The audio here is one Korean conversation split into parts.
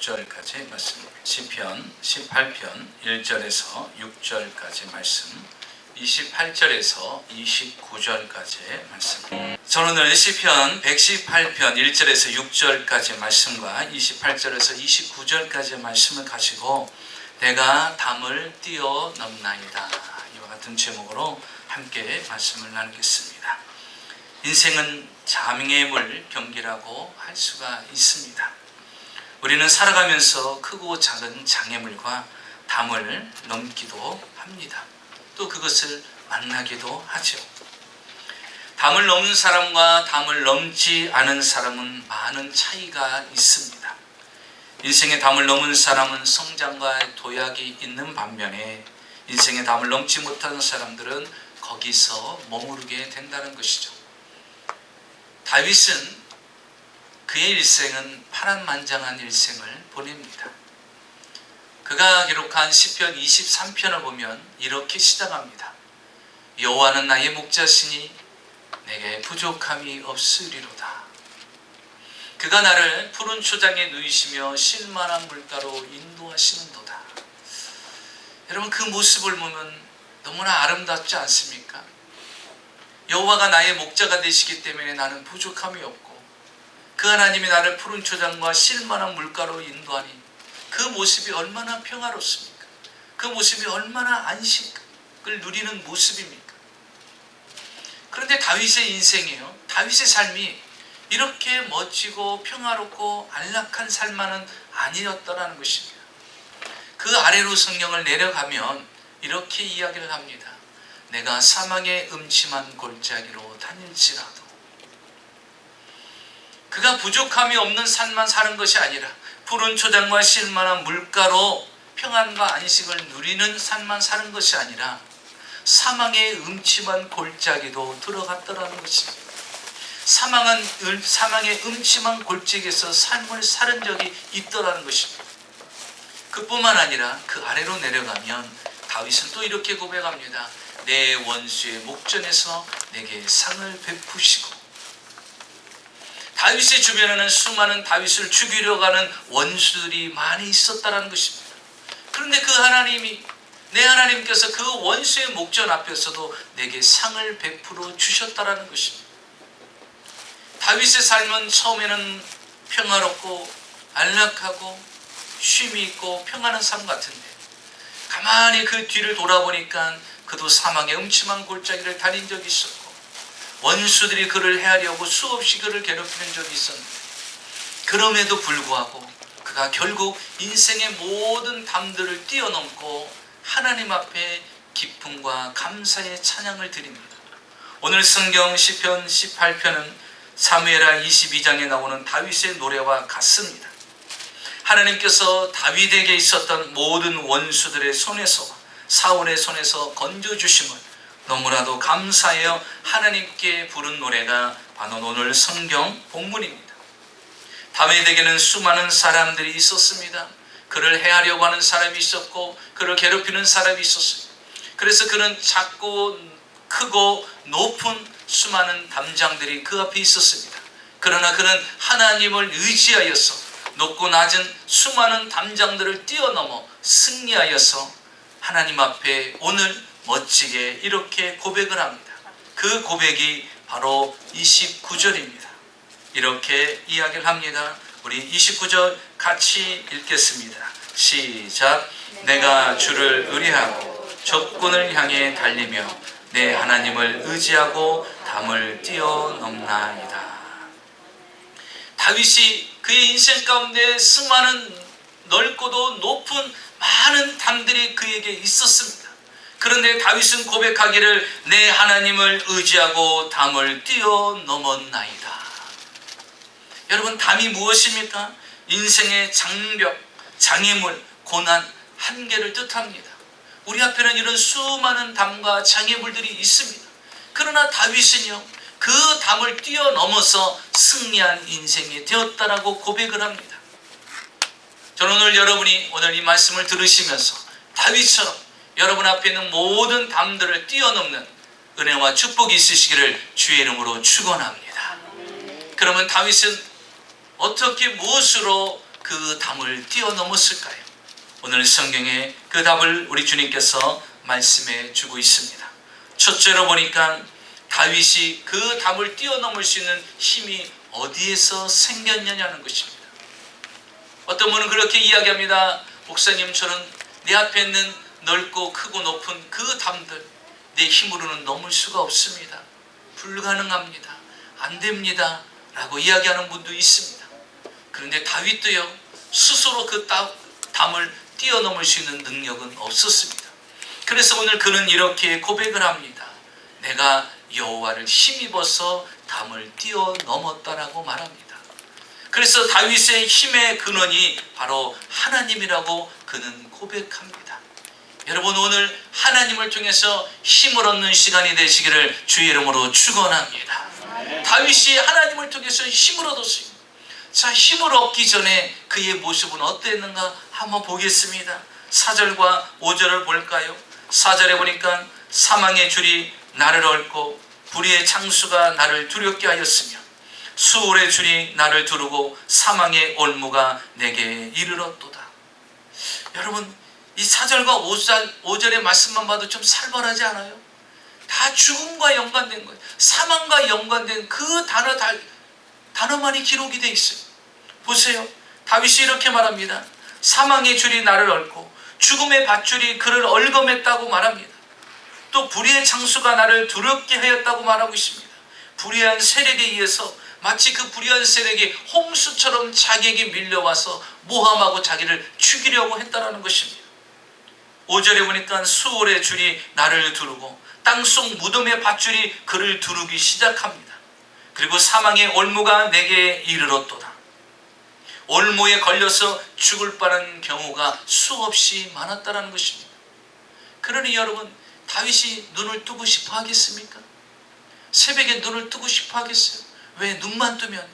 6절까지 말씀, 시편 18편 1절에서 6절까지 말씀, 28절에서 29절까지의 말씀. 저는 오늘 시편 118편 1절에서 6절까지 말씀과 28절에서 29절까지의 말씀을 가지고 내가 담을 뛰어넘나이다, 이와 같은 제목으로 함께 말씀을 나누겠습니다. 인생은 장애물 경기라고 할 수가 있습니다. 우리는 살아가면서 크고 작은 장애물과 담을 넘기도 합니다. 또 그것을 만나기도 하죠. 담을 넘는 사람과 담을 넘지 않은 사람은 많은 차이가 있습니다. 인생의 담을 넘은 사람은 성장과 도약이 있는 반면에 인생의 담을 넘지 못하는 사람들은 거기서 머무르게 된다는 것이죠. 다윗은 그의 일생은 파란만장한 일생을 보냅니다. 그가 기록한 시편 23편을 보면 이렇게 시작합니다. 여호와는 나의 목자시니 내게 부족함이 없으리로다. 그가 나를 푸른 초장에 누이시며 쉴만한 물가로 인도하시는도다. 여러분, 그 모습을 보면 너무나 아름답지 않습니까? 여호와가 나의 목자가 되시기 때문에 나는 부족함이 없고 그 하나님이 나를 푸른 초장과 쉴만한 물가로 인도하니 그 모습이 얼마나 평화롭습니까? 그 모습이 얼마나 안식을 누리는 모습입니까? 그런데 다윗의 인생이에요. 다윗의 삶이 이렇게 멋지고 평화롭고 안락한 삶만은 아니었더라는 것입니다. 그 아래로 성경을 내려가면 이렇게 이야기를 합니다. 내가 사망의 음침한 골짜기로 다닐지라도. 그가 부족함이 없는 삶만 사는 것이 아니라 푸른 초장과 쉴만한 물가로 평안과 안식을 누리는 삶만 사는 것이 아니라 사망의 음침한 골짜기도 들어갔더라는 것입니다. 사망의 음침한 골짜기에서 삶을 사는 적이 있더라는 것입니다. 그뿐만 아니라 그 아래로 내려가면 다윗은 또 이렇게 고백합니다. 내 원수의 목전에서 내게 상을 베푸시고. 다윗의 주변에는 수많은 다윗을 죽이려고 하는 원수들이 많이 있었다는 것입니다. 그런데 그 하나님이, 내 하나님께서 그 원수의 목전 앞에서도 내게 상을 베풀어 주셨다는 것입니다. 다윗의 삶은 처음에는 평화롭고 안락하고 쉼이 있고 평안한 삶 같은데 가만히 그 뒤를 돌아보니까 그도 사망의 음침한 골짜기를 다닌 적이 있었고 원수들이 그를 해하려고 수없이 그를 괴롭히는 적이 있었는데 그럼에도 불구하고 그가 결국 인생의 모든 담들을 뛰어넘고 하나님 앞에 기쁨과 감사의 찬양을 드립니다. 오늘 성경 시편 18편은 사무엘하 22장에 나오는 다윗의 노래와 같습니다. 하나님께서 다윗에게 있었던 모든 원수들의 손에서, 사울의 손에서 건져주심을 너무나도 감사하여 하나님께 부른 노래가 바로 오늘 성경 본문입니다. 다윗에게는 수많은 사람들이 있었습니다. 그를 해하려고 하는 사람이 있었고 그를 괴롭히는 사람이 있었어요. 그래서 그는 작고 크고 높은 수많은 담장들이 그 앞에 있었습니다. 그러나 그는 하나님을 의지하여서 높고 낮은 수많은 담장들을 뛰어넘어 승리하여서 하나님 앞에 오늘 멋지게 이렇게 고백을 합니다. 그 고백이 바로 29절입니다. 이렇게 이야기를 합니다. 우리 29절 같이 읽겠습니다. 시작. 내가 주를 의뢰하고 적군을 향해 달리며 내 하나님을 의지하고 담을 뛰어넘나이다. 다윗이 그의 인생 가운데 수많은 넓고도 높은 많은 담들이 그에게 있었습니다. 그런데 다윗은 고백하기를 내 하나님을 의지하고 담을 뛰어넘었나이다. 여러분, 담이 무엇입니까? 인생의 장벽, 장애물, 고난, 한계를 뜻합니다. 우리 앞에는 이런 수많은 담과 장애물들이 있습니다. 그러나 다윗은요, 그 담을 뛰어넘어서 승리한 인생이 되었다라고 고백을 합니다. 저는 오늘 여러분이 오늘 이 말씀을 들으시면서 다윗처럼 여러분 앞에 있는 모든 담들을 뛰어넘는 은혜와 축복이 있으시기를 주의 이름으로 축원합니다. 그러면 다윗은 어떻게 무엇으로 그 담을 뛰어넘었을까요? 오늘 성경에 그 답을 우리 주님께서 말씀해 주고 있습니다. 첫째로 보니까 다윗이 그 담을 뛰어넘을 수 있는 힘이 어디에서 생겼느냐는 것입니다. 어떤 분은 그렇게 이야기합니다. 목사님, 저는 내 앞에 있는 넓고 크고 높은 그 담들 내 힘으로는 넘을 수가 없습니다. 불가능합니다. 안 됩니다. 라고 이야기하는 분도 있습니다. 그런데 다윗도요, 스스로 그 담을 뛰어넘을 수 있는 능력은 없었습니다. 그래서 오늘 그는 이렇게 고백을 합니다. 내가 여호와를 힘입어서 담을 뛰어넘었다라고 말합니다. 그래서 다윗의 힘의 근원이 바로 하나님이라고 그는 고백합니다. 여러분, 오늘 하나님을 통해서 힘을 얻는 시간이 되시기를 주의 이름으로 축원합니다. 다윗이 하나님을 통해서 힘을 얻었어요. 자, 힘을 얻기 전에 그의 모습은 어땠는가 한번 보겠습니다. 4절과 5절을 볼까요? 4절에 보니까 사망의 줄이 나를 얽고 불의의 창수가 나를 두렵게 하였으며 수월의 줄이 나를 두르고 사망의 올무가 내게 이르렀도다. 여러분, 이 4절과 5절의 말씀만 봐도 좀 살벌하지 않아요? 다 죽음과 연관된 거예요. 사망과 연관된 그 단어만이 기록이 되어 있어요. 보세요. 다윗이 이렇게 말합니다. 사망의 줄이 나를 얽고 죽음의 밧줄이 그를 얽어맸다고 말합니다. 또 불의의 창수가 나를 두렵게 하였다고 말하고 있습니다. 불의한 세력에 의해서 마치 그 불의한 세력이 홍수처럼 자기에게 밀려와서 모함하고 자기를 죽이려고 했다는 것입니다. 5절에 보니까 수월의 줄이 나를 두르고 땅속 무덤의 밧줄이 그를 두르기 시작합니다. 그리고 사망의 올무가 내게 이르렀도다. 올무에 걸려서 죽을 뻔한 경우가 수없이 많았다는 것입니다. 그러니 여러분, 다윗이 눈을 뜨고 싶어 하겠습니까? 새벽에 눈을 뜨고 싶어 하겠어요? 왜? 눈만 뜨면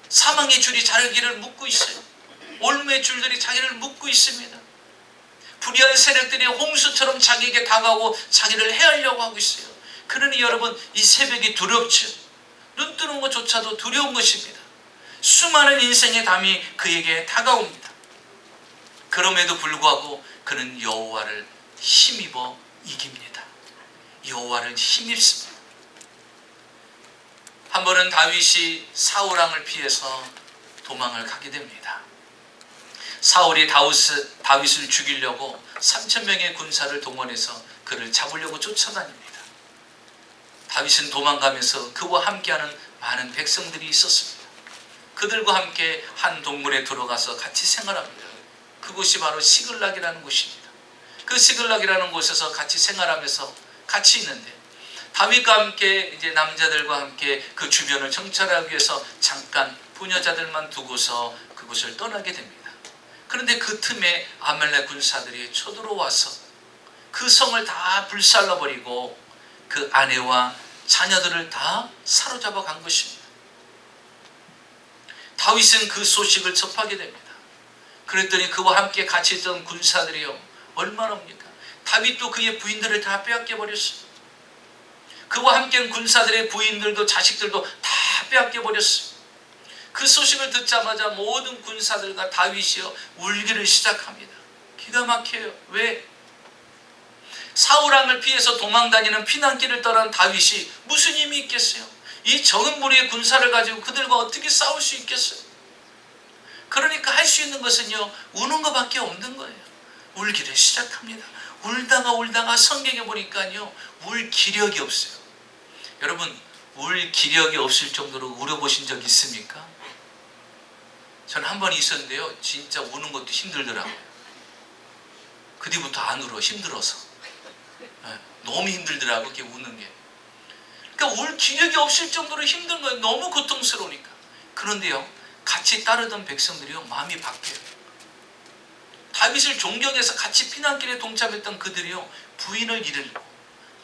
사망의 줄이 자기를 묶고 있어요. 올무의 줄들이 자기를 묶고 있습니다. 불의한 세력들이 홍수처럼 자기에게 다가오고 자기를 해하려고 하고 있어요. 그러니 여러분, 이 새벽이 두렵죠. 눈 뜨는 것조차도 두려운 것입니다. 수많은 인생의 담이 그에게 다가옵니다. 그럼에도 불구하고 그는 여호와를 힘입어 이깁니다. 여호와를 힘입습니다. 한 번은 다윗이 사울 왕을 피해서 도망을 가게 됩니다. 사울이 다윗을 죽이려고 3,000명의 군사를 동원해서 그를 잡으려고 쫓아다닙니다. 다윗은 도망가면서 그와 함께하는 많은 백성들이 있었습니다. 그들과 함께 한 동굴에 들어가서 같이 생활합니다. 그곳이 바로 시글락이라는 곳입니다. 그 시글락이라는 곳에서 같이 생활하면서 같이 있는데 다윗과 함께 이제 남자들과 함께 그 주변을 정찰하기 위해서 잠깐 부녀자들만 두고서 그곳을 떠나게 됩니다. 그런데 그 틈에 아말렉 군사들이 쳐들어와서 그 성을 다 불살라버리고 그 아내와 자녀들을 다 사로잡아 간 것입니다. 다윗은 그 소식을 접하게 됩니다. 그랬더니 그와 함께 같이 있던 군사들이요, 얼마나 옵니까? 다윗도 그의 부인들을 다 빼앗겨 버렸어요. 그와 함께 한 군사들의 부인들도 자식들도 다 빼앗겨 버렸어요. 그 소식을 듣자마자 모든 군사들과 다윗이요 울기를 시작합니다. 기가 막혀요. 왜? 사울 왕을 피해서 도망다니는 피난길을 떠난 다윗이 무슨 힘이 있겠어요? 이 적은 무리의 군사를 가지고 그들과 어떻게 싸울 수 있겠어요? 그러니까 할 수 있는 것은요, 우는 것밖에 없는 거예요. 울기를 시작합니다. 울다가 성경에 보니까요, 울 기력이 없어요. 여러분, 울 기력이 없을 정도로 울어보신 적 있습니까? 저는 한 번 있었는데요, 진짜 우는 것도 힘들더라고요. 그 뒤부터 안 울어, 힘들어서. 너무 힘들더라고, 이렇게 우는 게. 그러니까 울 기력이 없을 정도로 힘든 거예요. 너무 고통스러우니까. 그런데요, 같이 따르던 백성들이요, 마음이 바뀌어요. 다윗을 존경해서 같이 피난길에 동참했던 그들이요, 부인을 잃고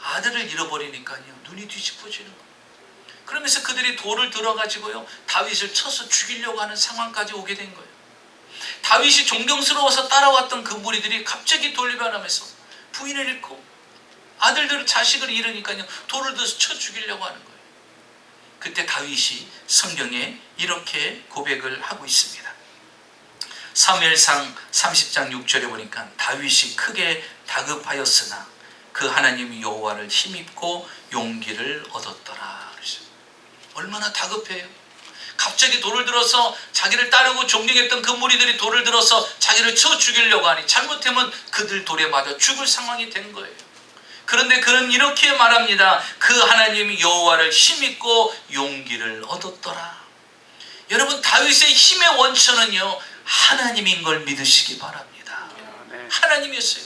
아들을 잃어버리니까요, 눈이 뒤집어지는 거예요. 그러면서 그들이 돌을 들어가지고요, 다윗을 쳐서 죽이려고 하는 상황까지 오게 된 거예요. 다윗이 존경스러워서 따라왔던 그 무리들이 갑자기 돌변하면서 부인을 잃고 아들들 자식을 잃으니까요, 돌을 들어서 쳐 죽이려고 하는 거예요. 그때 다윗이 성경에 이렇게 고백을 하고 있습니다. 사무엘상 30장 6절에 보니까 다윗이 크게 다급하였으나 그 하나님 여호와를 힘입고 용기를 얻었더라. 얼마나 다급해요. 갑자기 돌을 들어서 자기를 따르고 존경했던 그 무리들이 돌을 들어서 자기를 쳐 죽이려고 하니 잘못하면 그들 돌에 맞아 죽을 상황이 된 거예요. 그런데 그는 이렇게 말합니다. 그 하나님 여호와를 힘입고 용기를 얻었더라. 여러분, 다윗의 힘의 원천은요, 하나님인 걸 믿으시기 바랍니다. 하나님이었어요.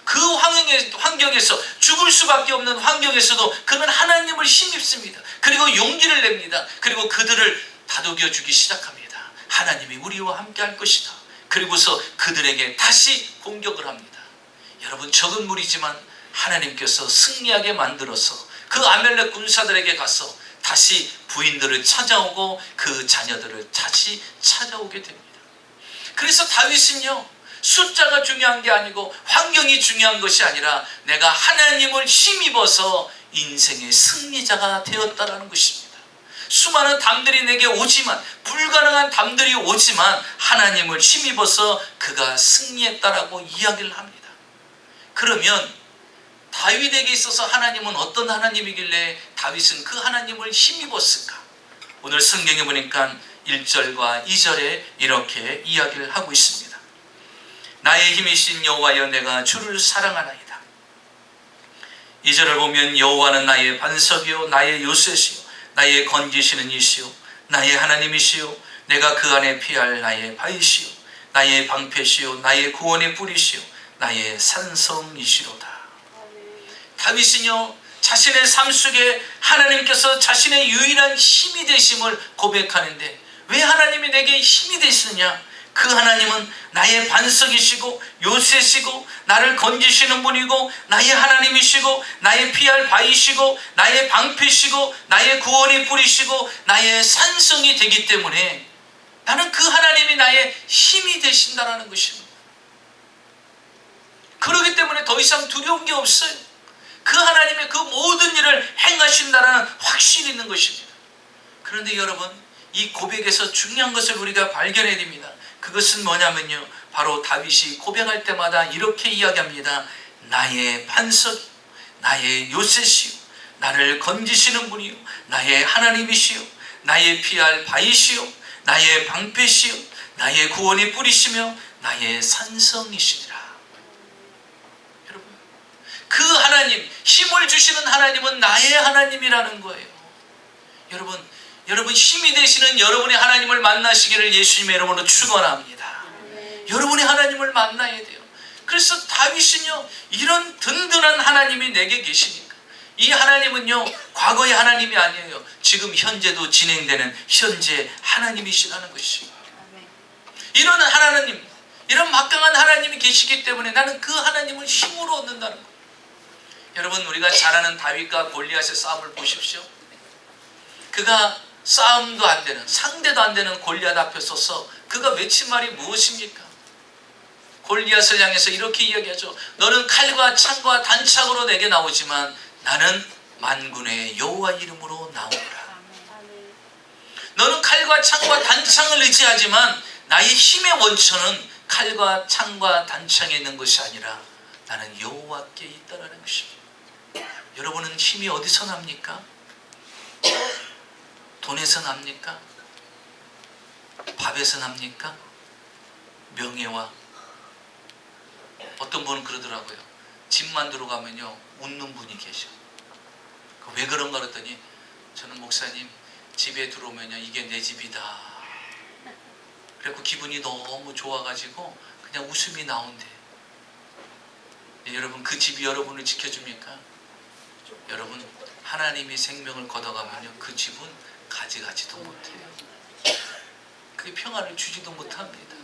그 환경에서 죽을 수밖에 없는 환경에서도 그는 하나님을 힘입습니다. 그리고 용기를 냅니다. 그리고 그들을 다독여 주기 시작합니다. 하나님이 우리와 함께 할 것이다. 그리고서 그들에게 다시 공격을 합니다. 여러분, 적은 무리지만 하나님께서 승리하게 만들어서 그 아멜렉 군사들에게 가서 다시 부인들을 찾아오고 그 자녀들을 다시 찾아오게 됩니다. 그래서 다윗은요, 숫자가 중요한 게 아니고 환경이 중요한 것이 아니라 내가 하나님을 힘입어서 인생의 승리자가 되었다라는 것입니다. 수많은 담들이 내게 오지만, 불가능한 담들이 오지만 하나님을 힘입어서 그가 승리했다라고 이야기를 합니다. 그러면 다윗에게 있어서 하나님은 어떤 하나님이길래 다윗은 그 하나님을 힘입었을까? 오늘 성경에 보니까 1절과 2절에 이렇게 이야기를 하고 있습니다. 나의 힘이신 여호와여, 내가 주를 사랑하나이다. 2절을 보면 여호와는 나의 반석이요 나의 요새시요 나의 건지시는 이시요 나의 하나님이시요 내가 그 안에 피할 나의 바위시요 나의 방패시요 나의 구원의 뿌리시요 나의 산성이시로다. 다윗은요, 자신의 삶 속에 하나님께서 자신의 유일한 힘이 되심을 고백하는데, 왜 하나님이 내게 힘이 되시느냐? 그 하나님은 나의 반석이시고 요새시고 나를 건지시는 분이고 나의 하나님이시고 나의 피할 바위시고 나의 방패시고 나의 구원의 뿌리시고 나의 산성이 되기 때문에 나는 그 하나님이 나의 힘이 되신다라는 것입니다. 그렇기 때문에 더 이상 두려운 게 없어요. 그 하나님의 그 모든 일을 행하신다라는 확신이 있는 것입니다. 그런데 여러분, 이 고백에서 중요한 것을 우리가 발견해야 됩니다. 그것은 뭐냐면요, 바로 다윗이 고백할 때마다 이렇게 이야기합니다. 나의 반석, 나의 요새시요 나를 건지시는 분이요 나의 하나님이시요 나의 피할 바위시요 나의 방패시요 나의 구원의 뿌리시며 나의 산성이시니라. 여러분, 그 하나님, 힘을 주시는 하나님은 나의 하나님이라는 거예요. 여러분 힘이 되시는 여러분의 하나님을 만나시기를 예수님의 이름으로 축원합니다. 여러분의 하나님을 만나야 돼요. 그래서 다윗은요, 이런 든든한 하나님이 내게 계시니까, 이 하나님은요, 과거의 하나님이 아니에요. 지금 현재도 진행되는 현재 하나님이시라는 것입니다. 이런 하나님, 이런 막강한 하나님이 계시기 때문에 나는 그 하나님을 힘으로 얻는다는 거예요. 여러분, 우리가 잘 아는 다윗과 골리앗의 싸움을 보십시오. 그가 싸움도 안 되는, 상대도 안 되는 골리앗 앞에 서서 그가 외친 말이 무엇입니까? 골리앗을 향해서 이렇게 이야기하죠. 너는 칼과 창과 단창으로 내게 나오지만 나는 만군의 여호와 이름으로 나오노라. 너는 칼과 창과 단창을 의지하지만 나의 힘의 원천은 칼과 창과 단창에 있는 것이 아니라 나는 여호와께 있다라는 것입니다. 여러분은 힘이 어디서 납니까? 돈에서 납니까? 밥에서 납니까? 명예와, 어떤 분은 그러더라고요. 집만 들어가면요, 웃는 분이 계셔. 왜 그런가 그랬더니, 저는 목사님 집에 들어오면요, 이게 내 집이다. 그래서 기분이 너무 좋아가지고 그냥 웃음이 나온대. 네, 여러분, 그 집이 여러분을 지켜줍니까? 여러분, 하나님이 생명을 걷어가면요, 그 집은 가져가지도 못해요. 그게 평화를 주지도 못합니다.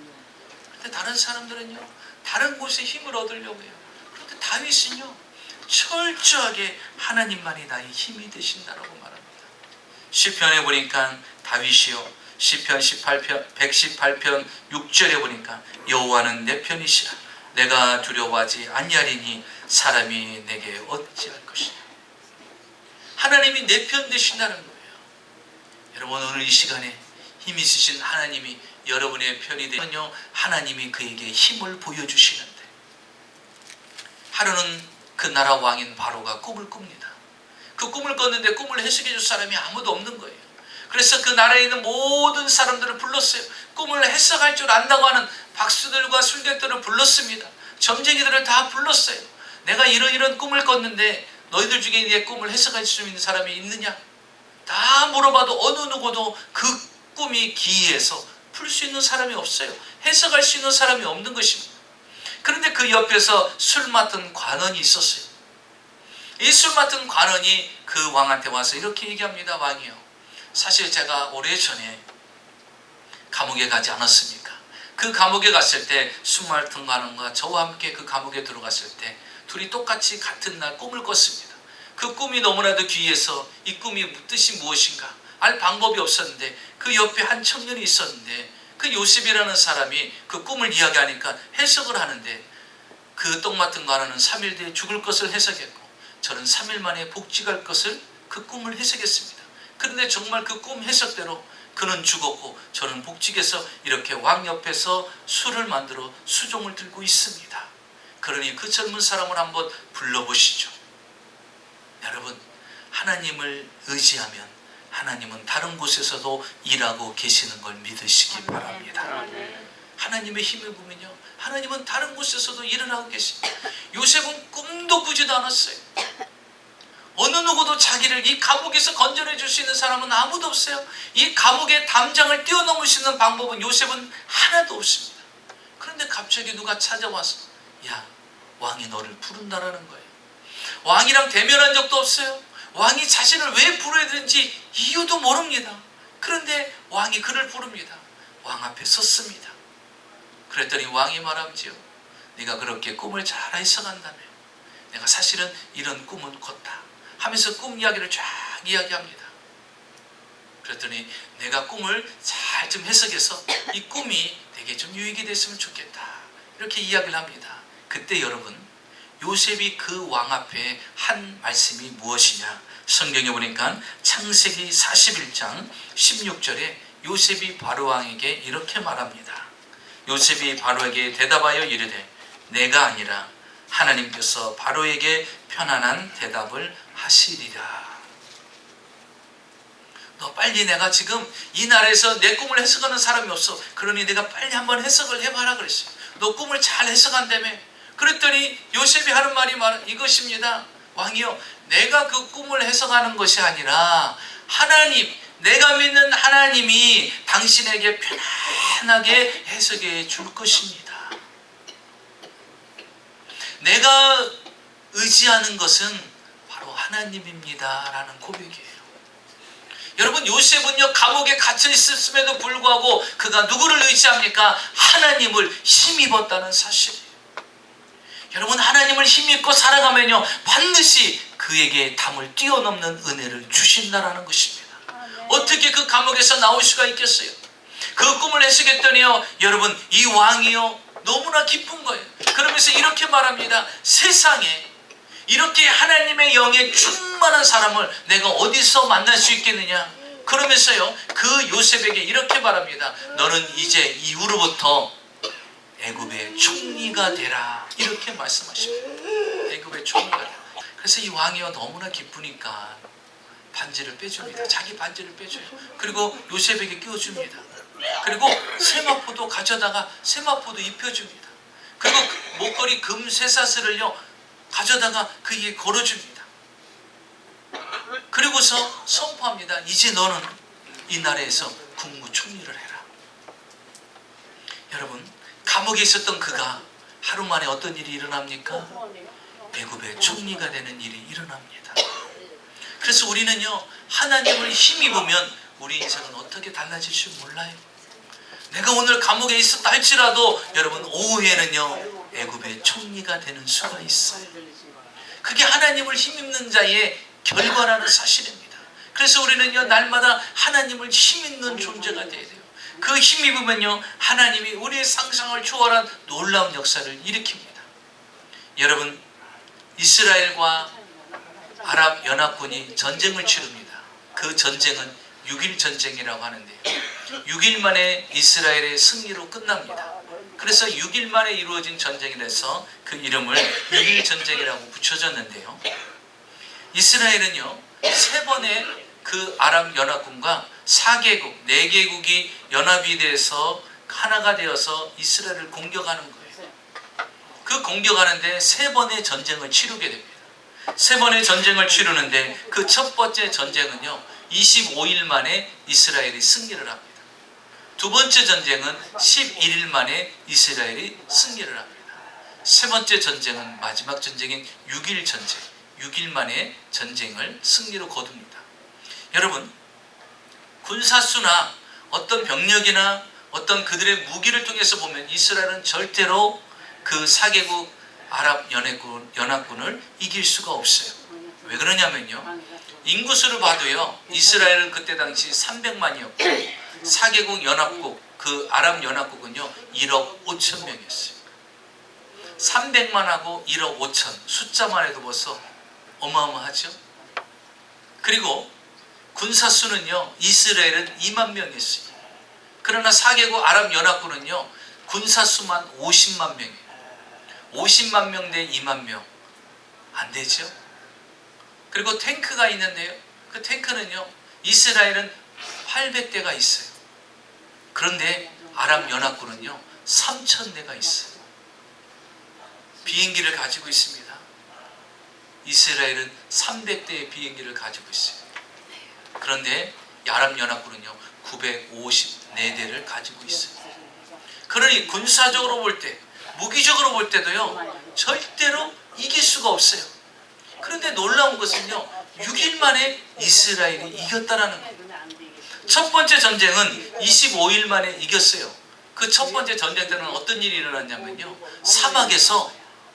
그런데 다른 사람들은요, 다른 곳에 힘을 얻으려고 해요. 그런데 다윗은요, 철저하게 하나님만이 나의 힘이 되신다라고 말합니다. 시편에 보니까 다윗이요, 시편 118편 6절에 보니까 여호와는 내 편이시라. 내가 두려워하지 아니하리니 사람이 내게 어찌할 것이냐. 하나님이 내 편 되신다는 거예요. 여러분, 오늘 이 시간에 힘 있으신 하나님이 여러분의 편이 되면요, 하나님이 그에게 힘을 보여주시는데, 하루는 그 나라 왕인 바로가 꿈을 꿉니다. 그 꿈을 꿨는데 꿈을 해석해 줄 사람이 아무도 없는 거예요. 그래서 그 나라에 있는 모든 사람들을 불렀어요. 꿈을 해석할 줄 안다고 하는 박수들과 술객들을 불렀습니다. 점쟁이들을 다 불렀어요. 내가 이런 꿈을 꿨는데 너희들 중에 내 꿈을 해석할 수 있는 사람이 있느냐? 다 물어봐도 어느 누구도 그 꿈이 기이해서 풀 수 있는 사람이 없어요. 해석할 수 있는 사람이 없는 것입니다. 그런데 그 옆에서 술 맡은 관원이 있었어요. 이 술 맡은 관원이 그 왕한테 와서 이렇게 얘기합니다. 왕이요, 사실 제가 오래전에 감옥에 가지 않았습니까? 그 감옥에 갔을 때 술 맡은 관원과 저와 함께 그 감옥에 들어갔을 때 둘이 똑같이 같은 날 꿈을 꿨습니다. 그 꿈이 너무나도 귀해서 이 꿈이 뜻이 무엇인가 알 방법이 없었는데, 그 옆에 한 청년이 있었는데 그 요셉이라는 사람이 그 꿈을 이야기하니까 해석을 하는데, 그 떡 맡은 관원은 3일 뒤에 죽을 것을 해석했고, 저는 3일 만에 복직할 것을 그 꿈을 해석했습니다. 그런데 정말 그 꿈 해석대로 그는 죽었고 저는 복직해서 이렇게 왕 옆에서 술을 만들어 수종을 들고 있습니다. 그러니 그 젊은 사람을 한번 불러보시죠. 여러분, 하나님을 의지하면 하나님은 다른 곳에서도 일하고 계시는 걸 믿으시기 바랍니다. 하나님의 힘을 보면요, 하나님은 다른 곳에서도 일을 하고 계십니다. 요셉은 꿈도 꾸지도 않았어요. 어느 누구도 자기를 이 감옥에서 건져내 줄 수 있는 사람은 아무도 없어요. 이 감옥의 담장을 뛰어넘을 수 있는 방법은 요셉은 하나도 없습니다. 그런데 갑자기 누가 찾아와서, 야, 왕이 너를 부른다라는 거예요. 왕이랑 대면한 적도 없어요. 왕이 자신을 왜 부르야 되는지 이유도 모릅니다. 그런데 왕이 그를 부릅니다. 왕 앞에 섰습니다. 그랬더니 왕이 말하지요, 네가 그렇게 꿈을 잘 해석한다며 내가 사실은 이런 꿈을 꿨다 하면서 꿈 이야기를 쫙 이야기합니다. 그랬더니 내가 꿈을 잘 좀 해석해서 이 꿈이 내게 좀 유익이 됐으면 좋겠다, 이렇게 이야기를 합니다. 그때 여러분, 요셉이 그 왕 앞에 한 말씀이 무엇이냐, 성경에 보니까 창세기 41장 16절에 요셉이 바로왕에게 이렇게 말합니다. 요셉이 바로에게 대답하여 이르되 내가 아니라 하나님께서 바로에게 편안한 대답을 하시리라. 너 빨리, 내가 지금 이 나라에서 내 꿈을 해석하는 사람이 없어. 그러니 내가 빨리 한번 해석을 해봐라 그랬어요. 너 꿈을 잘 해석한다며. 그랬더니 요셉이 하는 말이 이것입니다. 왕이요, 내가 그 꿈을 해석하는 것이 아니라 하나님, 내가 믿는 하나님이 당신에게 편안하게 해석해 줄 것입니다. 내가 의지하는 것은 바로 하나님입니다 라는 고백이에요. 여러분, 요셉은요, 감옥에 갇혀 있었음에도 불구하고 그가 누구를 의지합니까? 하나님을 힘입었다는 사실이에요. 여러분, 하나님을 힘입고 살아가면요, 반드시 그에게 담을 뛰어넘는 은혜를 주신다라는 것입니다. 어떻게 그 감옥에서 나올 수가 있겠어요? 그 꿈을 해석했더니요, 여러분, 이 왕이요, 너무나 기쁜 거예요. 그러면서 이렇게 말합니다. 세상에 이렇게 하나님의 영에 충만한 사람을 내가 어디서 만날 수 있겠느냐. 그러면서요, 그 요셉에게 이렇게 말합니다. 너는 이제 이후로부터 애굽의 총리가 되라, 이렇게 말씀하십니다. 애굽의 총리가 되라. 그래서 이 왕이요, 너무나 기쁘니까 반지를 빼줍니다. 자기 반지를 빼줘요. 그리고 요셉에게 끼워줍니다. 그리고 세마포도 가져다가 세마포도 입혀줍니다. 그리고 목걸이 금 쇠사슬을요 가져다가 그에게 걸어줍니다. 그리고서 선포합니다. 이제 너는 이 나라에서 국무총리를 해라. 여러분, 감옥에 있었던 그가 하루 만에 어떤 일이 일어납니까? 애굽의 총리가 되는 일이 일어납니다. 그래서 우리는요, 하나님을 힘입으면 우리 인생은 어떻게 달라질 줄 몰라요. 내가 오늘 감옥에 있었다 할지라도 여러분, 오후에는요, 애굽의 총리가 되는 수가 있어요. 그게 하나님을 힘입는 자의 결과라는 사실입니다. 그래서 우리는요, 날마다 하나님을 힘입는 존재가 되어야 돼요. 그 힘입으면요, 하나님이 우리의 상상을 초월한 놀라운 역사를 일으킵니다. 여러분, 이스라엘과 아랍 연합군이 전쟁을 치릅니다. 그 전쟁은 6.1 전쟁이라고 하는데요, 6일 만에 이스라엘의 승리로 끝납니다. 그래서 6일 만에 이루어진 전쟁이라서 그 이름을 6일 전쟁이라고 붙여졌는데요. 이스라엘은요, 3번의 그 아람 연합군과 4개국, 4개국이 연합이 돼서 하나가 되어서 이스라엘을 공격하는 거예요. 그 공격하는데 3번의 전쟁을 치르게 됩니다. 3번의 전쟁을 치르는데 그 첫 번째 전쟁은요, 25일 만에 이스라엘이 승리를 합니다. 두 번째 전쟁은 11일 만에 이스라엘이 승리를 합니다. 세 번째 전쟁은 마지막 전쟁인 6일 전쟁, 6일 만에 전쟁을 승리로 거둡니다. 여러분, 군사수나 어떤 병력이나 어떤 그들의 무기를 통해서 보면 이스라엘은 절대로 그 4개국 아랍 연합군을 이길 수가 없어요. 왜 그러냐면요, 인구수를 봐도요, 이스라엘은 그때 당시 300만이었고 4개국 연합국, 그 아랍 연합국은요 1억 5천 명이었어요. 300만하고 1억 5천, 숫자만 해도 벌써 어마어마하죠. 그리고 군사수는요, 이스라엘은 2만 명이었어요. 그러나 4개국 아랍 연합군은요, 군사수만 50만 명이에요. 50만 명 대 2만 명, 안 되죠. 그리고 탱크가 있는데요, 그 탱크는요, 이스라엘은 800대가 있어요. 그런데 아랍 연합군은요 3,000대가 있어요. 비행기를 가지고 있습니다. 이스라엘은 300대의 비행기를 가지고 있어요. 그런데 아랍 연합군은요 954대를 가지고 있어요. 그러니 군사적으로 볼 때, 무기적으로 볼 때도요 절대로 이길 수가 없어요. 그런데 놀라운 것은요 6일 만에 이스라엘이 이겼다라는 거예요. 첫 번째 전쟁은 25일 만에 이겼어요. 그 첫 번째 전쟁 때는 어떤 일이 일어났냐면요, 사막에서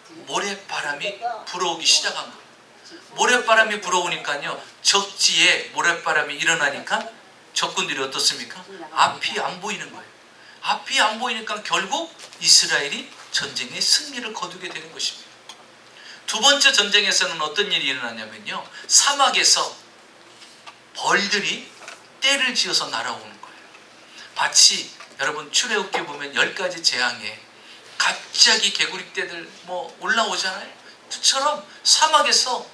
모래바람이 불어오기 시작한 거예요. 모래바람이 불어오니까요, 적지에 모래바람이 일어나니까 적군들이 어떻습니까? 앞이 안 보이는 거예요. 앞이 안 보이니까 결국 이스라엘이 전쟁의 승리를 거두게 되는 것입니다. 두 번째 전쟁에서는 어떤 일이 일어나냐면요, 사막에서 벌들이 떼를 지어서 날아오는 거예요. 마치 여러분 출애굽기 보면 10가지 재앙에 갑자기 개구리 떼들 올라오잖아요. 그처럼 사막에서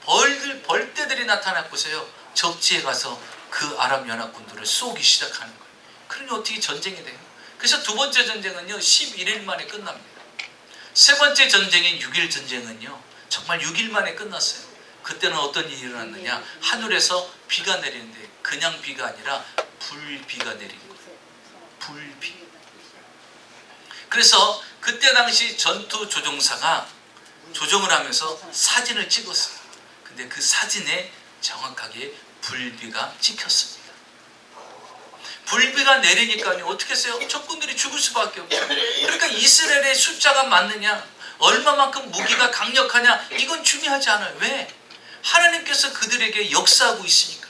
벌떼들이 나타났고서요, 적지에 가서 그 아랍 연합군들을 쏘기 시작하는 거예요. 그러니 어떻게 전쟁이 돼요? 그래서 두 번째 전쟁은요 11일 만에 끝납니다. 세 번째 전쟁인 6일 전쟁은요 정말 6일 만에 끝났어요. 그때는 어떤 일이 일어났느냐, 하늘에서 비가 내리는데 그냥 비가 아니라 불비가 내린 거예요. 불비. 그래서 그때 당시 전투 조종사가 조종을 하면서 사진을 찍었어요. 근데 그 사진에 정확하게 불비가 찍혔습니다. 불비가 내리니까요 어떻게 했어요? 적군들이 죽을 수밖에 없죠. 그러니까 이스라엘의 숫자가 많느냐, 얼마만큼 무기가 강력하냐, 이건 중요하지 않아요. 왜? 하나님께서 그들에게 역사하고 있으니까.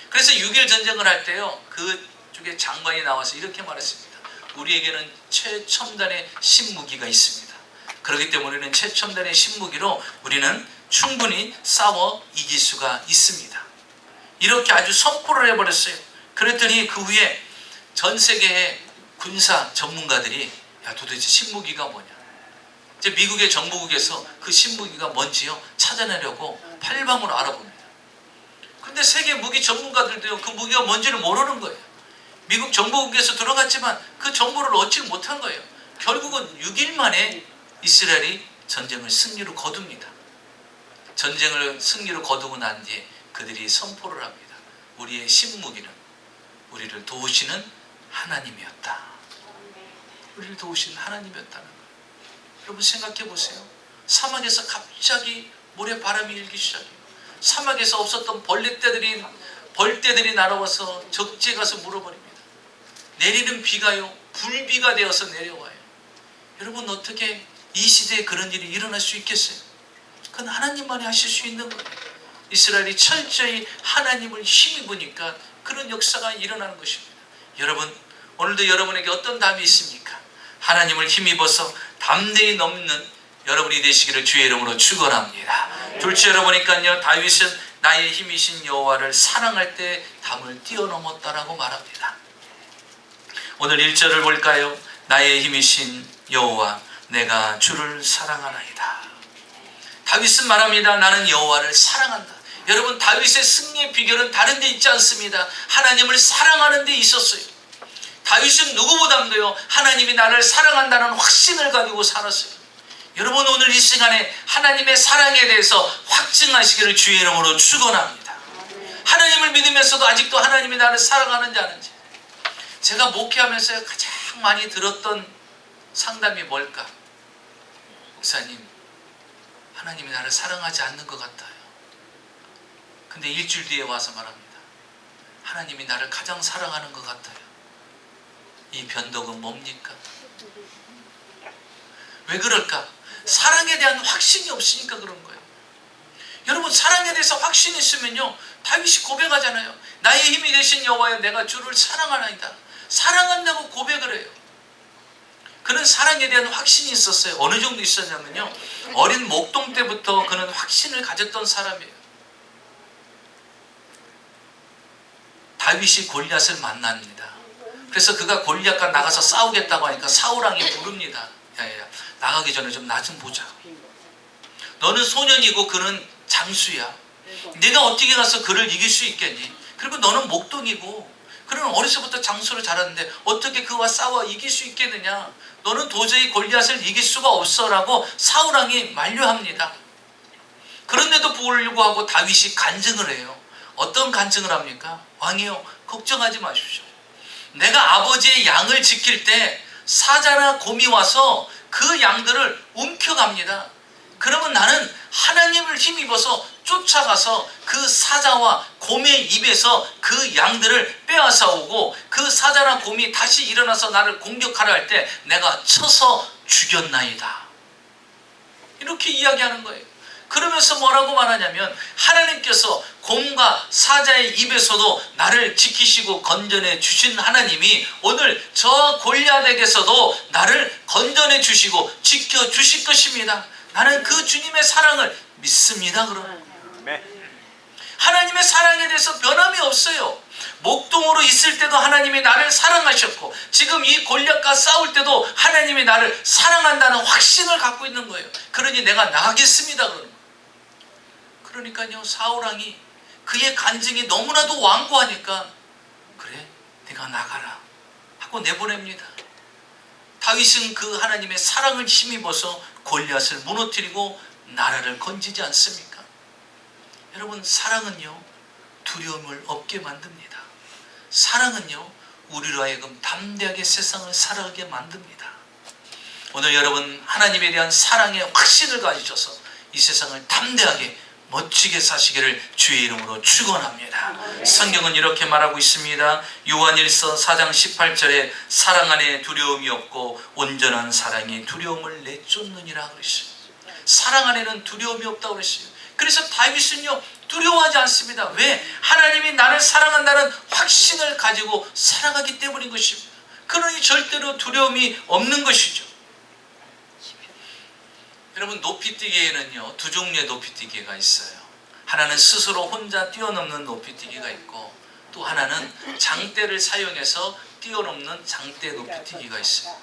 그래서 6일 전쟁을 할 때요, 그쪽에 장관이 나와서 이렇게 말했습니다. 우리에게는 최첨단의 신무기가 있습니다. 그렇기 때문에 우리는 최첨단의 신무기로 우리는 충분히 싸워 이길 수가 있습니다. 이렇게 아주 선포를 해버렸어요. 그랬더니 그 후에 전 세계의 군사 전문가들이 야, 도대체 신무기가 뭐냐, 이제 미국의 정보국에서 그 신무기가 뭔지요 찾아내려고 팔방으로 알아봅니다. 근데 세계 무기 전문가들도요 그 무기가 뭔지를 모르는 거예요. 미국 정보국에서 들어갔지만 그 정보를 얻지 못한 거예요. 결국은 6일 만에 이스라엘이 전쟁을 승리로 거둡니다. 전쟁을 승리로 거두고 난 뒤에 그들이 선포를 합니다. 우리의 신무기는 우리를 도우시는 하나님이었다. 우리를 도우시는 하나님이었다는 거예요. 여러분 생각해 보세요. 사막에서 갑자기 모래바람이 일기 시작해요. 사막에서 없었던 벌떼들이 날아와서 적지에 가서 물어버립니다. 내리는 비가요 불비가 되어서 내려와요. 여러분 어떻게 이 시대에 그런 일이 일어날 수 있겠어요? 그건 하나님만이 하실 수 있는 거예요. 이스라엘이 철저히 하나님을 힘입으니까 그런 역사가 일어나는 것입니다. 여러분 오늘도 여러분에게 어떤 담이 있습니까? 하나님을 힘입어서 담대히 넘는 여러분이 되시기를 주의 이름으로 축원합니다. 둘째로 보니까요, 다윗은 나의 힘이신 여호와를 사랑할 때 담을 뛰어넘었다라고 말합니다. 오늘 1절을 볼까요? 나의 힘이신 여호와 내가 주를 사랑하나이다. 다윗은 말합니다. 나는 여호와를 사랑한다. 여러분, 다윗의 승리의 비결은 다른 데 있지 않습니다. 하나님을 사랑하는 데 있었어요. 다윗은 누구보다도요 하나님이 나를 사랑한다는 확신을 가지고 살았어요. 여러분, 오늘 이 시간에 하나님의 사랑에 대해서 확증하시기를 주의 이름으로 축원합니다. 하나님을 믿으면서도 아직도 하나님이 나를 사랑하는지 아는지. 제가 목회하면서 가장 많이 들었던 상담이 뭘까? 목사님, 하나님이 나를 사랑하지 않는 것 같아요. 근데 일주일 뒤에 와서 말합니다. 하나님이 나를 가장 사랑하는 것 같아요. 이 변덕은 뭡니까? 왜 그럴까? 사랑에 대한 확신이 없으니까 그런 거예요. 여러분, 사랑에 대해서 확신이 있으면요 다윗이 고백하잖아요. 나의 힘이 되신 여호와여 내가 주를 사랑하나이다. 사랑한다고 고백을 해요. 그는 사랑에 대한 확신이 있었어요. 어느 정도 있었냐면요, 어린 목동 때부터 그는 확신을 가졌던 사람이에요. 다윗이 골리앗을 만납니다. 그래서 그가 골리앗과 나가서 싸우겠다고 하니까 사울왕이 부릅니다. 야야야, 나가기 전에 좀 나 좀 보자. 너는 소년이고 그는 장수야. 네가 어떻게 가서 그를 이길 수 있겠니? 그리고 너는 목동이고 그는 어려서부터 장수를 잘하는데 어떻게 그와 싸워 이길 수 있겠느냐? 너는 도저히 골리앗을 이길 수가 없어 라고 사울왕이 만류합니다. 그런데도 불구하고 다윗이 간증을 해요. 어떤 간증을 합니까? 왕이요, 걱정하지 마십시오. 내가 아버지의 양을 지킬 때 사자나 곰이 와서 그 양들을 움켜갑니다. 그러면 나는 하나님을 힘입어서 쫓아가서 그 사자와 곰의 입에서 그 양들을 빼앗아 오고 그 사자나 곰이 다시 일어나서 나를 공격하려 할 때 내가 쳐서 죽였나이다. 이렇게 이야기하는 거예요. 그러면서 뭐라고 말하냐면 하나님께서 곰과 사자의 입에서도 나를 지키시고 건져내 주신 하나님이 오늘 저 골리앗에게서도 나를 건져내 주시고 지켜 주실 것입니다. 나는 그 주님의 사랑을 믿습니다. 그럼 하나님의 사랑에 대해서 변함이 없어요. 목동으로 있을 때도 하나님이 나를 사랑하셨고 지금 이 골리앗과 싸울 때도 하나님이 나를 사랑한다는 확신을 갖고 있는 거예요. 그러니 내가 나가겠습니다. 그러니까요, 사울왕이 그의 간증이 너무나도 완고하니까 그래, 내가 나가라 하고 내보냅니다. 다윗은 그 하나님의 사랑을 힘입어서 골리앗을 무너뜨리고 나라를 건지지 않습니까? 여러분, 사랑은요 두려움을 없게 만듭니다. 사랑은요 우리로 하여금 담대하게 세상을 살아가게 만듭니다. 오늘 여러분, 하나님에 대한 사랑의 확신을 가지셔서 이 세상을 담대하게 멋지게 사시기를 주의 이름으로 축원합니다. 성경은 이렇게 말하고 있습니다. 요한일서 4장 18절에 사랑 안에 두려움이 없고 온전한 사랑이 두려움을 내쫓느니라 그러시죠. 사랑 안에는 두려움이 없다고 그러시죠. 그래서 다윗은요 두려워하지 않습니다. 왜? 하나님이 나를 사랑한다는 확신을 가지고 살아가기 때문인 것입니다. 그러니 절대로 두려움이 없는 것이죠. 여러분, 높이뛰기에는요 두 종류의 높이뛰기가 있어요. 하나는 스스로 혼자 뛰어넘는 높이뛰기가 있고 또 하나는 장대를 사용해서 뛰어넘는 장대 높이뛰기가 있어요.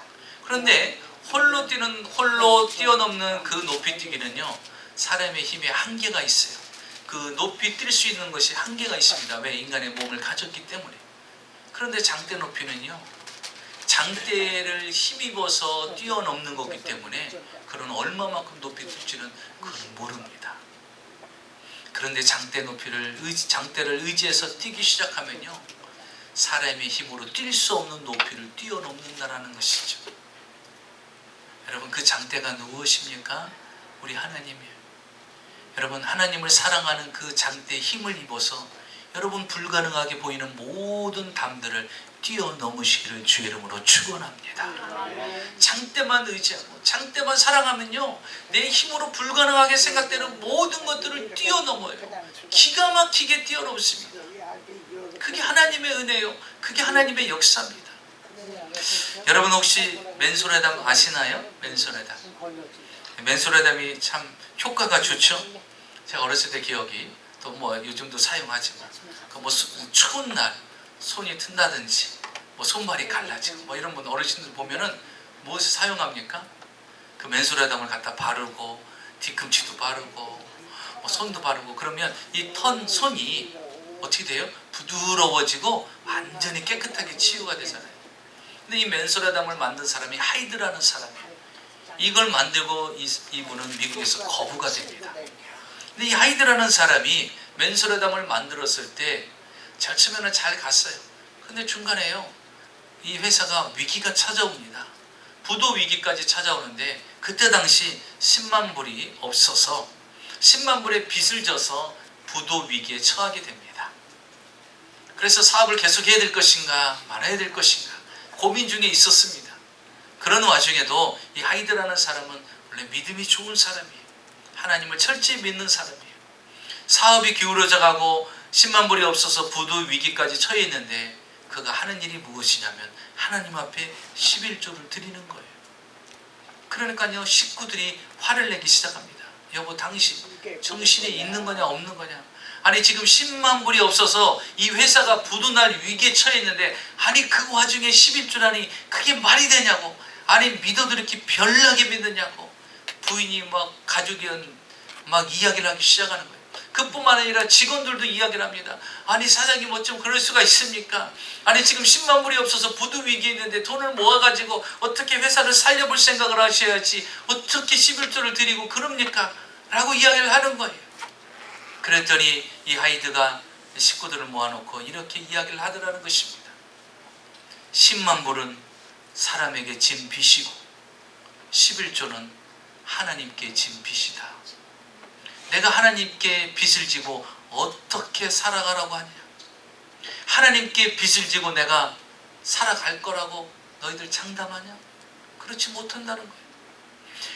그런데 홀로 뛰어넘는 그 높이뛰기는요 사람의 힘에 한계가 있어요. 그 높이 뛸 수 있는 것이 한계가 있습니다. 왜? 인간의 몸을 가졌기 때문에. 그런데 장대 높이는요 장대를 힘입어서 뛰어넘는 거기 때문에 그런 얼마만큼 높이 뛸지는 그건 모릅니다. 그런데 장대를 의지해서 뛰기 시작하면요 사람의 힘으로 뛸 수 없는 높이를 뛰어넘는다라는 것이죠. 여러분, 그 장대가 무엇입니까? 우리 하나님이에요. 여러분, 하나님을 사랑하는 그 장대에 힘을 입어서 여러분 불가능하게 보이는 모든 담들을 뛰어넘으시기를 주의 이름으로 축원합니다. 장대만 의지하고 장대만 사랑하면요 내 힘으로 불가능하게 생각되는 모든 것들을 뛰어넘어요. 기가 막히게 뛰어넘습니다. 그게 하나님의 은혜요, 그게 하나님의 역사입니다. 여러분, 혹시 맨손회담 아시나요? 맨손회담이 참 효과가 좋죠. 제가 어렸을 때 기억이, 또 뭐 요즘도 사용하지만 그 뭐 추운 날 손이 튼다든지 뭐 손발이 갈라지고 뭐 이런 분 어르신들 보면은 무엇을 사용합니까? 그 맨솔아담을 갖다 바르고 뒤꿈치도 바르고 뭐 손도 바르고 그러면 이 손이 어떻게 돼요? 부드러워지고 완전히 깨끗하게 치유가 되잖아요. 근데 이 맨솔아담을 만든 사람이 하이드라는 사람이에요. 이걸 만들고 이분은 미국에서 거부가 됩니다. 근데 이 하이드라는 사람이 맨솔아담을 만들었을 때 잘 치면은 잘 갔어요. 근데 중간에요, 이 회사가 위기가 찾아옵니다. 부도 위기까지 찾아오는데 그때 당시 10만 불이 없어서 10만 불의 빚을 져서 부도 위기에 처하게 됩니다. 그래서 사업을 계속해야 될 것인가 말아야 될 것인가 고민 중에 있었습니다. 그런 와중에도 이 하이드라는 사람은 원래 믿음이 좋은 사람이에요. 하나님을 철저히 믿는 사람이에요. 사업이 기울어져 가고 10만 불이 없어서 부도 위기까지 처해 있는데 그가 하는 일이 무엇이냐면 하나님 앞에 11조를 드리는 거예요. 그러니까요, 식구들이 화를 내기 시작합니다. 여보, 당신 정신이 있는 거냐 없는 거냐? 아니 지금 10만 불이 없어서 이 회사가 부도날 위기에 처해 있는데 아니 그 와중에 11조라니 그게 말이 되냐고. 아니 믿어도 이렇게 별나게 믿느냐고. 부인이 막 가족이 막 이야기를 하기 시작하는 거예요. 그뿐만 아니라 직원들도 이야기를 합니다. 아니 사장님 어쩜 그럴 수가 있습니까? 아니 지금 10만 불이 없어서 부도 위기에 있는데 돈을 모아가지고 어떻게 회사를 살려볼 생각을 하셔야지 어떻게 11조를 드리고 그럽니까? 라고 이야기를 하는 거예요. 그랬더니 이 하이드가 식구들을 모아놓고 이렇게 이야기를 하더라는 것입니다. 10만 불은 사람에게 진 빚이고 11조는 하나님께 진 빚이다. 내가 하나님께 빚을 지고 어떻게 살아가라고 하냐? 하나님께 빚을 지고 내가 살아갈 거라고 너희들 장담하냐? 그렇지 못한다는 거예요.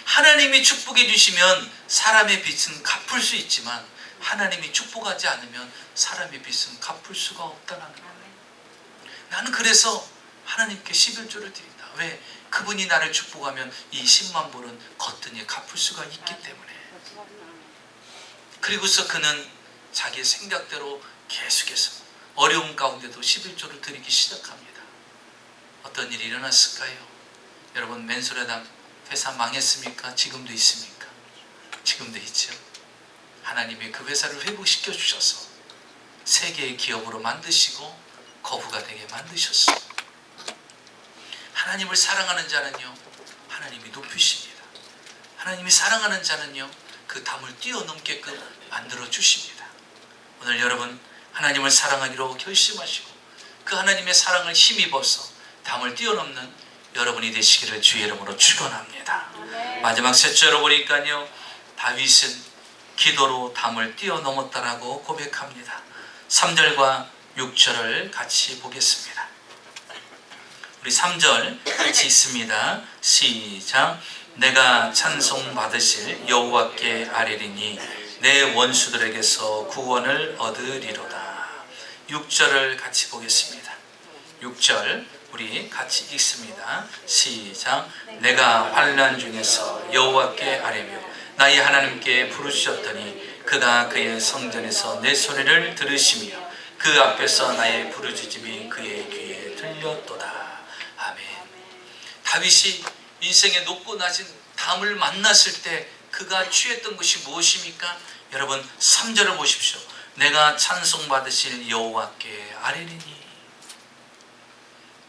하나님이 축복해 주시면 사람의 빚은 갚을 수 있지만 하나님이 축복하지 않으면 사람의 빚은 갚을 수가 없다는 거예요. 나는 그래서 하나님께 11조를 드린다. 왜? 그분이 나를 축복하면 이 10만 불은 거뜬히 갚을 수가 있기 때문에. 그리고서 그는 자기의 생각대로 계속해서 어려움 가운데도 11조를 드리기 시작합니다. 어떤 일이 일어났을까요? 여러분, 맨솔아담 회사 망했습니까? 지금도 있습니까? 지금도 있죠. 하나님이 그 회사를 회복시켜 주셔서 세계의 기업으로 만드시고 거부가 되게 만드셨어요. 하나님을 사랑하는 자는요, 하나님이 높이십니다. 하나님이 사랑하는 자는요, 그 담을 뛰어넘게끔 만들어 주십니다. 오늘 여러분, 하나님을 사랑하기로 결심하시고 그 하나님의 사랑을 힘입어서 담을 뛰어넘는 여러분이 되시기를 주의 이름으로 축원합니다. 마지막 셋 절을 보니까요, 다윗은 기도로 담을 뛰어넘었다라고 고백합니다. 3절과 6절을 같이 보겠습니다. 우리 3절 같이 있습니다. 시작. 내가 찬송 받으실 여호와께 아뢰리니 내 원수들에게서 구원을 얻으리로다. 6절을 같이 보겠습니다. 6절 우리 같이 읽습니다. 시작. 내가 환난 중에서 여호와께 아뢰며 나의 하나님께 부르짖었더니 그가 그의 성전에서 내 소리를 들으시며 그 앞에서 나의 부르짖음이 그의 귀에 들렸도다. 아멘. 다윗이 인생의 높고 낮은 담을 만났을 때 그가 취했던 것이 무엇입니까? 여러분, 3절을 보십시오. 내가 찬송받으실 여호와께 아뢰리니.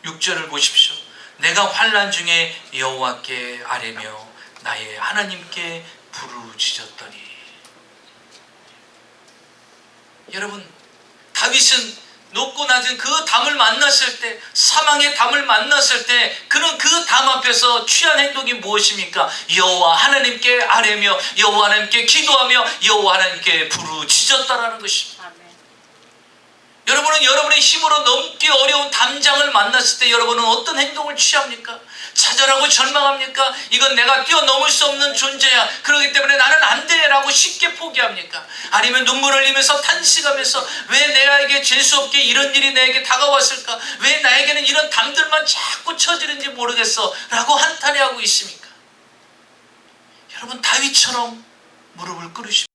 6절을 보십시오. 내가 환난 중에 여호와께 아뢰며 나의 하나님께 부르짖었더니. 여러분, 다윗은 높고 낮은 그 담을 만났을 때, 사망의 담을 만났을 때 그는 그 담 앞에서 취한 행동이 무엇입니까? 여호와 하나님께 아뢰며 여호와 하나님께 기도하며 여호와 하나님께 부르짖었다라는 것입니다. 여러분은 여러분의 힘으로 넘기 어려운 담장을 만났을 때 여러분은 어떤 행동을 취합니까? 좌절하고 절망합니까? 이건 내가 뛰어넘을 수 없는 존재야, 그렇기 때문에 나는 안 돼 라고 쉽게 포기합니까? 아니면 눈물을 흘리면서 탄식하면서 왜 내게 재수 없게 이런 일이 내게 다가왔을까? 왜 나에게는 이런 담들만 자꾸 쳐지는지 모르겠어 라고 한탄해하고 있습니까? 여러분, 다윗처럼 무릎을 꿇으십시오.